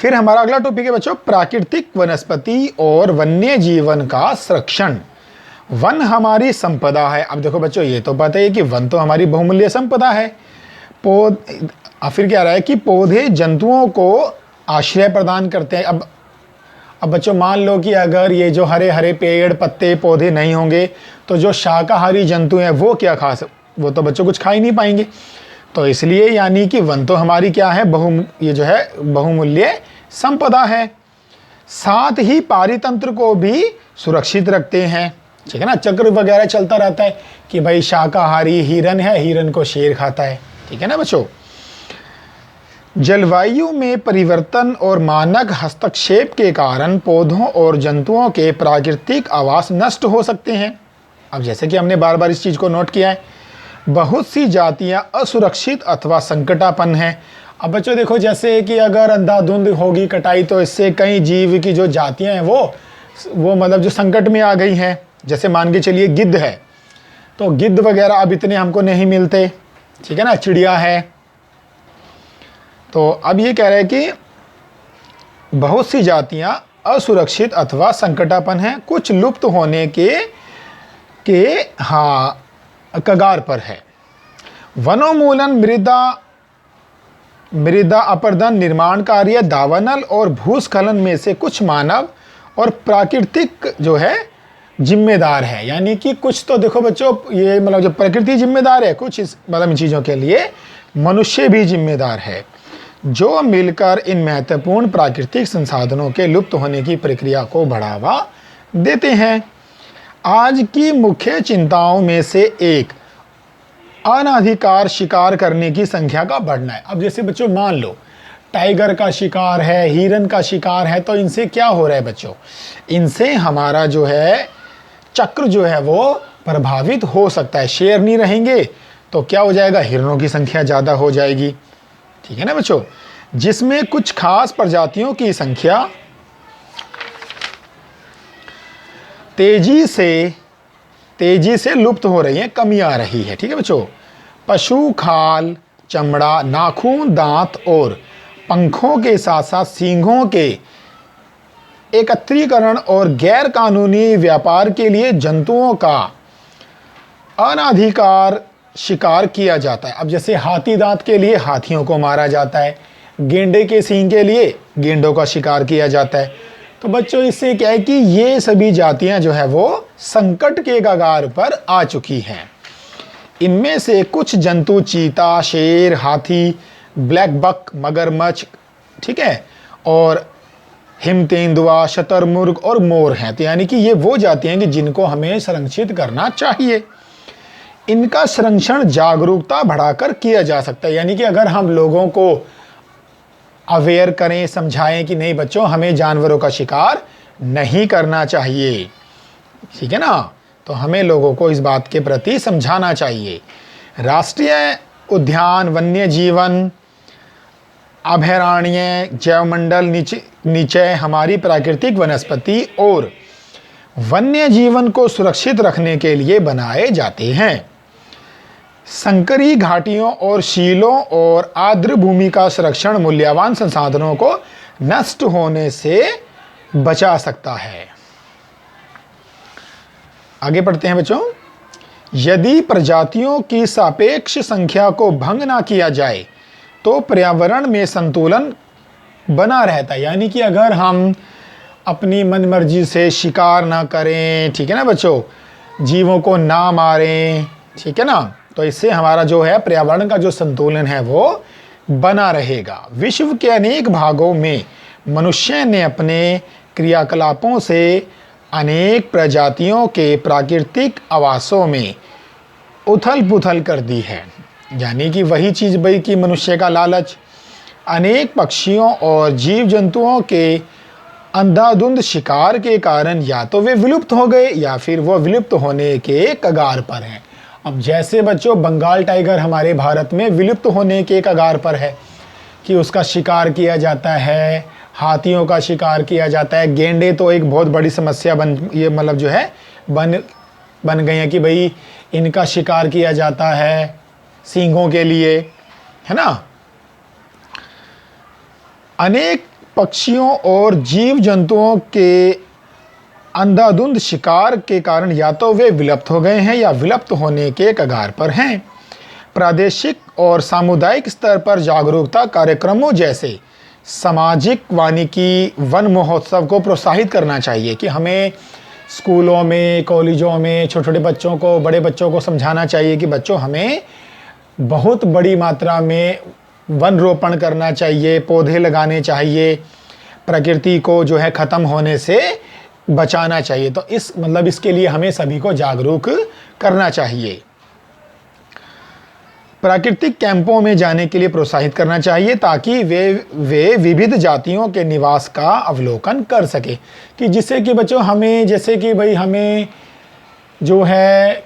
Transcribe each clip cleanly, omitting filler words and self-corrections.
फिर हमारा अगला टॉपिक है बच्चों, प्राकृतिक वनस्पति और वन्य जीवन का संरक्षण। वन हमारी संपदा है। अब देखो बच्चों, ये तो पता है कि वन तो हमारी बहुमूल्य संपदा है। फिर क्या रहा है कि पौधे जंतुओं को आश्रय प्रदान करते हैं। अब बच्चों मान लो कि अगर ये जो हरे हरे पेड़ पत्ते पौधे नहीं होंगे तो जो शाकाहारी जंतु हैं वो क्या वो तो बच्चों कुछ खा ही नहीं पाएंगे। तो इसलिए यानी कि वन तो हमारी क्या है, ये जो है बहुमूल्य संपदा है। साथ ही पारितंत्र को भी सुरक्षित रखते हैं, ठीक है ना। चक्र वगैरह चलता रहता है कि भाई शाकाहारी हिरन है, हिरन को शेर खाता है, ठीक है ना बच्चों। जलवायु में परिवर्तन और मानव हस्तक्षेप के कारण पौधों और जंतुओं के प्राकृतिक आवास नष्ट हो सकते हैं। अब जैसे कि हमने बार बार इस चीज़ को नोट किया है, बहुत सी जातियां असुरक्षित अथवा संकटापन्न हैं। अब बच्चों देखो, जैसे कि अगर अंधाधुंध होगी कटाई तो इससे कई जीव की जो जातियां हैं वो मतलब जो संकट में आ गई हैं। जैसे मान के चलिए गिद्ध है, तो गिद्ध वगैरह अब इतने हमको नहीं मिलते, ठीक है ना। चिड़िया है, तो अब ये कह रहे हैं कि बहुत सी जातियां असुरक्षित अथवा संकटापन्न हैं, कुछ लुप्त होने के कगार पर है। वनोन्मूलन, मृदा अपरदन, निर्माण कार्य, दावानल और भूस्खलन में से कुछ मानव और प्राकृतिक जो है जिम्मेदार है। यानी कि कुछ तो देखो बच्चों, ये मतलब जो प्रकृति जिम्मेदार है, कुछ इस मतलब इन चीज़ों के लिए मनुष्य भी जिम्मेदार है, जो मिलकर इन महत्वपूर्ण प्राकृतिक संसाधनों के लुप्त होने की प्रक्रिया को बढ़ावा देते हैं। आज की मुख्य चिंताओं में से एक अनाधिकार शिकार करने की संख्या का बढ़ना है। अब जैसे बच्चों मान लो टाइगर का शिकार है, हिरन का शिकार है, तो इनसे क्या हो रहा है बच्चों, इनसे हमारा जो है चक्र जो है वो प्रभावित हो सकता है। शेर नहीं रहेंगे तो क्या हो जाएगा, हिरनों की संख्या ज़्यादा हो जाएगी, ठीक है ना बच्चों। जिसमें कुछ खास प्रजातियों की संख्या तेजी से लुप्त हो रही है, कमी आ रही है, ठीक है बच्चों। पशु खाल, चमड़ा, नाखून, दांत और पंखों के साथ साथ सींगों के एकत्रीकरण और गैर कानूनी व्यापार के लिए जंतुओं का अनाधिकार शिकार किया जाता है। अब जैसे हाथी दांत के लिए हाथियों को मारा जाता है, गेंडे के सींग के लिए गेंडों का शिकार किया जाता है। तो बच्चों इससे क्या है कि ये सभी जातियां जो है वो संकट के कगार पर आ चुकी हैं। इनमें से कुछ जंतु चीता, शेर, हाथी, ब्लैक बक, मगरमच्छ, ठीक है, और हिमतेंदुआ, शतरमुर्ग और मोर हैं। तो यानी कि ये वो जातियां हैं कि जिनको हमें संरक्षित करना चाहिए। इनका संरक्षण जागरूकता बढ़ाकर किया जा सकता है। यानी कि अगर हम लोगों को अवेयर करें, समझाएं कि नहीं बच्चों हमें जानवरों का शिकार नहीं करना चाहिए, ठीक है ना, तो हमें लोगों को इस बात के प्रति समझाना चाहिए। राष्ट्रीय उद्यान, वन्य जीवन अभयारण्य, जैवमंडल नीचे हमारी प्राकृतिक वनस्पति और वन्य जीवन को सुरक्षित रखने के लिए बनाए जाते हैं। संकरी घाटियों और शीलों और आर्द्र भूमि का संरक्षण मूल्यवान संसाधनों को नष्ट होने से बचा सकता है। आगे पढ़ते हैं बच्चों। यदि प्रजातियों की सापेक्ष संख्या को भंग ना किया जाए तो पर्यावरण में संतुलन बना रहता है। यानी कि अगर हम अपनी मनमर्जी से शिकार ना करें, ठीक है ना बच्चों, जीवों को ना मारें, ठीक है ना, तो इससे हमारा जो है पर्यावरण का जो संतुलन है वो बना रहेगा। विश्व के अनेक भागों में मनुष्य ने अपने क्रियाकलापों से अनेक प्रजातियों के प्राकृतिक आवासों में उथल पुथल कर दी है। यानी कि वही चीज़ भाई कि मनुष्य का लालच, अनेक पक्षियों और जीव जंतुओं के अंधाधुंध शिकार के कारण या तो वे विलुप्त हो गए या फिर वो विलुप्त होने के कगार पर हैं। अब जैसे बच्चों बंगाल टाइगर हमारे भारत में विलुप्त होने के कगार पर है कि उसका शिकार किया जाता है, हाथियों का शिकार किया जाता है, गेंडे तो एक बहुत बड़ी समस्या ये मतलब जो है बन गई है कि भाई इनका शिकार किया जाता है सींगों के लिए, है ना। अनेक पक्षियों और जीव जंतुओं के अंधाधुंध शिकार के कारण या तो वे विलुप्त हो गए हैं या विलुप्त होने के कगार पर हैं। प्रादेशिक और सामुदायिक स्तर पर जागरूकता कार्यक्रमों जैसे सामाजिक वानिकी वन महोत्सव को प्रोत्साहित करना चाहिए कि हमें स्कूलों में, कॉलेजों में छोटे छोटे बच्चों को, बड़े बच्चों को समझाना चाहिए कि बच्चों हमें बहुत बड़ी मात्रा में वन रोपण करना चाहिए, पौधे लगाने चाहिए, प्रकृति को जो है ख़त्म होने से बचाना चाहिए। तो इसके लिए हमें सभी को जागरूक करना चाहिए। प्राकृतिक कैंपों में जाने के लिए प्रोत्साहित करना चाहिए ताकि वे विविध जातियों के निवास का अवलोकन कर सके, कि जिससे कि बच्चों हमें, जैसे कि भाई हमें जो है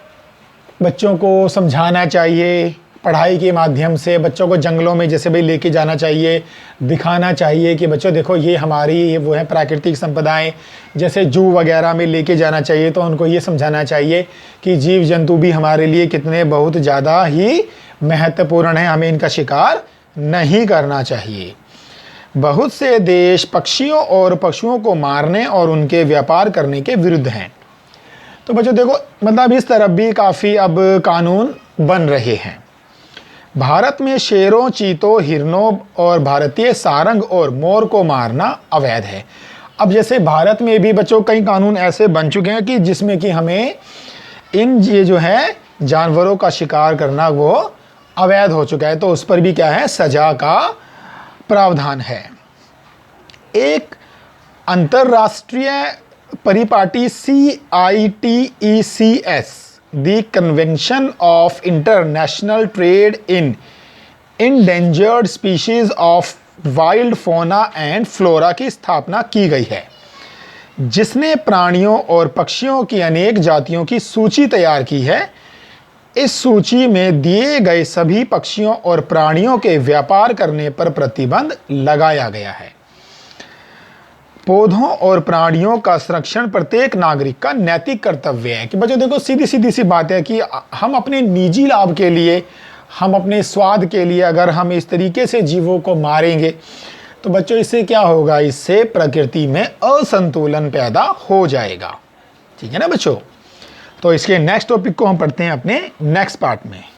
बच्चों को समझाना चाहिए, पढ़ाई के माध्यम से बच्चों को जंगलों में जैसे भाई लेके जाना चाहिए, दिखाना चाहिए कि बच्चों देखो ये हमारी वो है प्राकृतिक संपदाएं, जैसे जू वगैरह में लेके जाना चाहिए। तो उनको ये समझाना चाहिए कि जीव जंतु भी हमारे लिए कितने बहुत ज़्यादा ही महत्वपूर्ण है, हमें इनका शिकार नहीं करना चाहिए। बहुत से देश पक्षियों और पशुओं को मारने और उनके व्यापार करने के विरुद्ध हैं। तो बच्चों देखो इस तरफ भी काफ़ी अब कानून बन रहे हैं। भारत में शेरों, चीतों, हिरणों और भारतीय सारंग और मोर को मारना अवैध है। अब जैसे भारत में भी बच्चों कई कानून ऐसे बन चुके हैं कि जिसमें कि हमें ये जो है जानवरों का शिकार करना वो अवैध हो चुका है, तो उस पर भी क्या है, सजा का प्रावधान है। एक अंतरराष्ट्रीय परिपाटी CITECS, The Convention of International Trade in Endangered Species of Wild Fauna and Flora की स्थापना की गई है, जिसने प्राणियों और पक्षियों की अनेक जातियों की सूची तैयार की है। इस सूची में दिए गए सभी पक्षियों और प्राणियों के व्यापार करने पर प्रतिबंध लगाया गया है। पौधों और प्राणियों का संरक्षण प्रत्येक नागरिक का नैतिक कर्तव्य है। कि बच्चों देखो सीधी सी बात है कि हम अपने निजी लाभ के लिए, हम अपने स्वाद के लिए अगर हम इस तरीके से जीवों को मारेंगे तो बच्चों इससे क्या होगा, इससे प्रकृति में असंतुलन पैदा हो जाएगा। ठीक है ना बच्चों। तो इसके नेक्स्ट टॉपिक को हम पढ़ते हैं अपने नेक्स्ट पार्ट में।